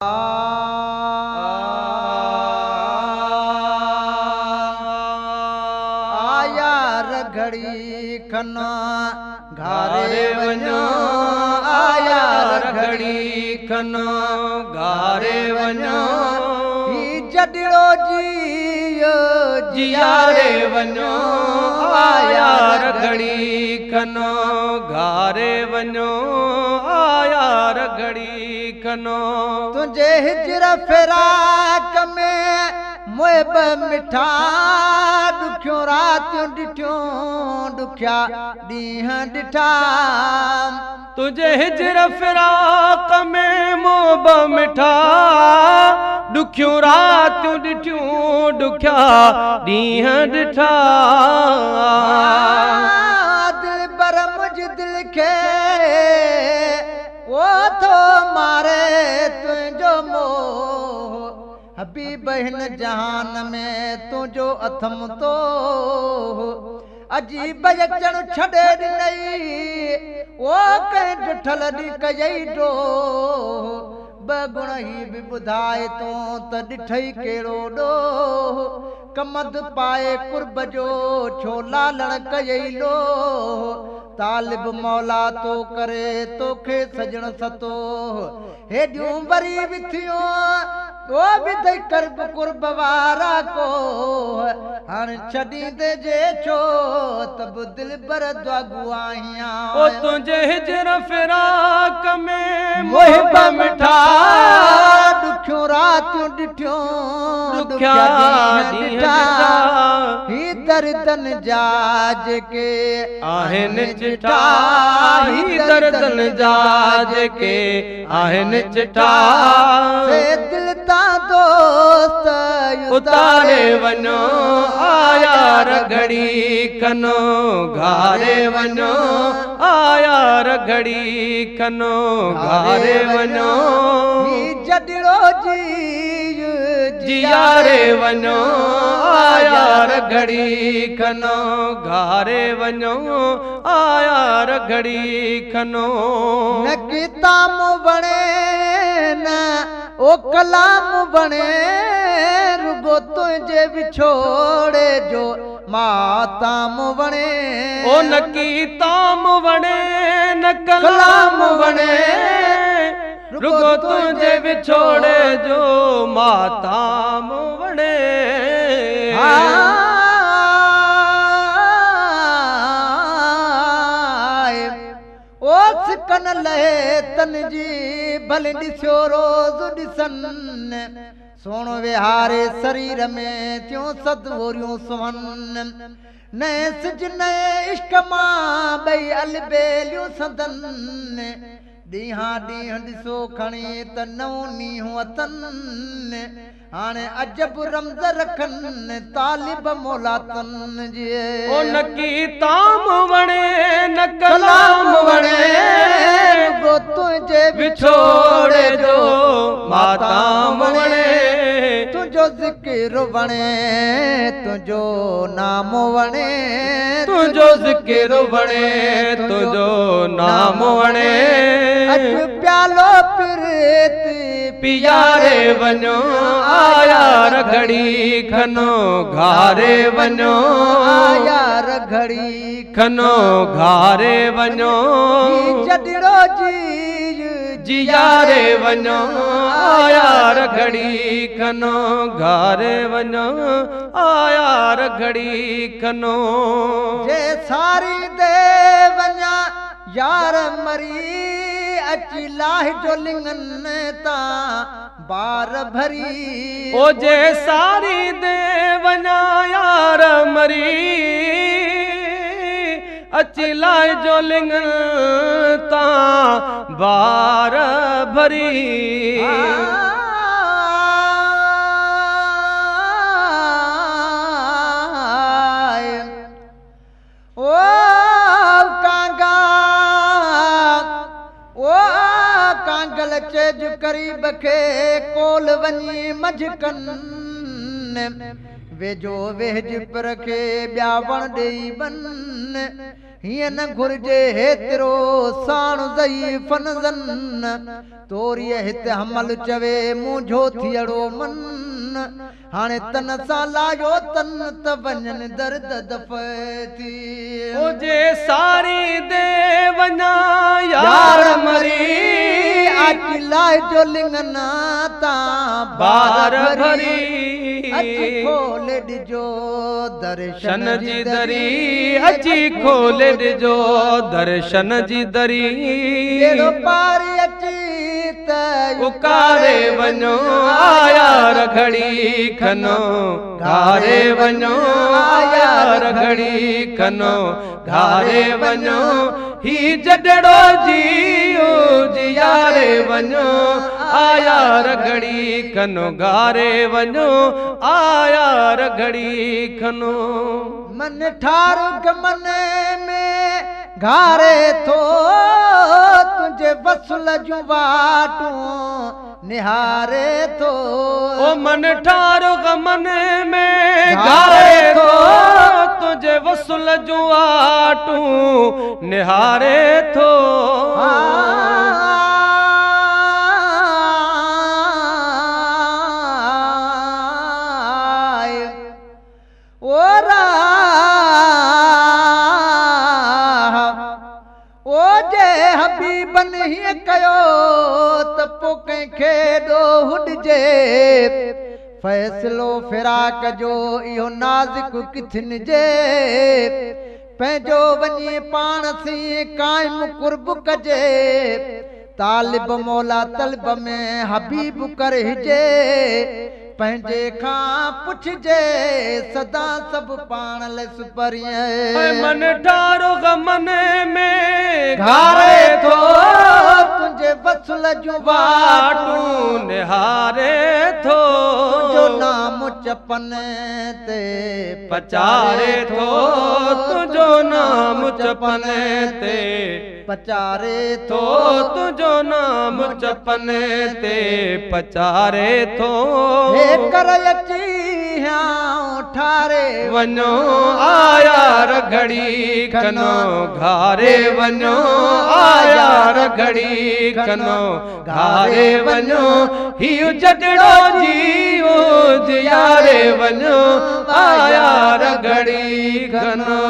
आया रगड़ी खना घारे वञो आया रगड़ी खना घारे वञो ही जॾिड़ो जियो जियारे वञो आया रगड़ी खनो घारे वञो आया रगड़ी खनो तुझे हिजर फिराक में मुएब मिठा दुखियो रातियों ॾिठियूं दुखिया ॾींहं ॾिठा तुझे हिजर फिराक में मुएब मिठा दुखियो रातियों ॾिठियूं दुखिया ॾींहं ॾिठा दिल पर मुझ दिल खे वो तो मारे तुझो मोह हबीब हिन जहान में तुझो अथम तो अजीब अचण छॾे ॾिनई वो कंहिं ॾिठल ॾी कयई डो ब गुण ही भी बुधाए तो त ॾिठई कहिड़ो डो कमद पाए कुर्ब जो छो लालण कयई लो तालिब मौला तो करे तोखे सजण सतो हेॾियूं वरी विथियूं वो भी दई करब कुर्ब वारा को हाणे छॾींदे जे छो तब दिल बर दुआगु आहियां ओ तुंहिंजे हिजर फिराक में मुहिब मिठा दुखियो रातियूं ॾिठियूं दुखिया ॾींहं ही दर्दन जा जेके आहिनि चिठा ही दर्दन जा जेके आहिनि चिठा से दिल तां दोस्त उतारे वञो आया रगड़ी खनो घारे वञो आया रगड़ी खनो घारे वञो जॾिड़ो जियारे वञो आया रगड़ी खनो घारे वञो आया रगड़ी खनो न किताम वणे न ओ कलाम वणे रुगो तुंहिंजे विछोड़े जो माताम वणे ओ न कीताम वणे न कलाम वणे रुगो तुंहिंजे विछोड़े जो माताम वणे ओ सिकन लहे तन जी भले ॾिसियो रोज़ ॾिसन सोण विहारे शरीर में थियूं सदोरियूं सुवन नए सिज नए इश्क मां ॿई अलबेलियूं सदन ॾींहां ॾींहं ॾिसो खणी त नओं नींहं अथन हाणे अजब रमज़ रखनि तालिब मौलातन जे ओ न कीताम वणे न कलाम वणे गो तुंहिंजे विछोड़े जो माताम वणे तुंहिंजो ज़िक्र वणे तुंहिंजो नाम वणे तुंहिंजो ज़िक्र वणे तुंहिंजो नाम वणे अॼु प्यालो प्रीत पियारे वञो आया रगड़ी खनो घारे वञो आया रगड़ी खनो घारे वञो जॾिड़ो जियारे वञो आया रगड़ी खनो घारे वञो आया रगड़ी खनो जे सारी दे वञा यार मरी अची लाहि जो लिंगन ता बार भरी ओ जे सारी दे वञा यार मरी अची लाहि जो लिंगन ता बार भरी चेज करीब के कोल वनी मझकन वेझो वेझ पर के ॿिया वण ॾेई बन हिय न घुर्जे हेतिरो साण ज़ईफ़न ज़न तोरीअ हिते हमल चवे मुंहिंजो थियड़ो मन हाणे तन सां लायो तन त वञनि दर्द दफ़े थी ओजे सारी दे वञा यार मरी अची लाइ जो लिंगना तां बार भरी अची खोले ॾिजो दर्शन जी दरी अची खोले ॾिजो दर्शन जी दरी अहिड़ो पारी अची त उकारे वञो आया रखड़ी खनो घारे वञो आया रखड़ी खनो घारे वञो ही जडड़ो जियो जियारे वञो आया रखड़ी खनो घारे वञो आया रखड़ी खनो मन ठार मन में घारे थो तुझे वसुल जूं वाटूं निहारे थो ओ मन ठारो गमन में घारे थो तुझे वसुल जूं वाटूं निहारे थो हबीबन हीअं कयो त पोइ कंहिंखे हुॾिजे फ़ैसिलो फ़िराक जो इहो नाज़ुक किथन जे पंहिंजो वञी पाण सी क़ाइम कुर्ब कजे तालिब मौला तलब में हबीब करहिजे पंहिंजे खां पुछजे सदा सभु पाण लस परियां मन ठारो गमन में घारे थो तुंहिंजे वसुल जूं वाटूं निहारे थो जो नाम चपन ते पचारे थो तुंहिंजो नाम चपन ते पचारे थो तुंहिंजो नाम चपन ते पचारे थो कर अची ठारे वञो आया रखड़ी खनो घारे वञो आया रखड़ी खनो घारे वञो ही जडड़ो जियो जियारे वञो आया रखड़ी खनो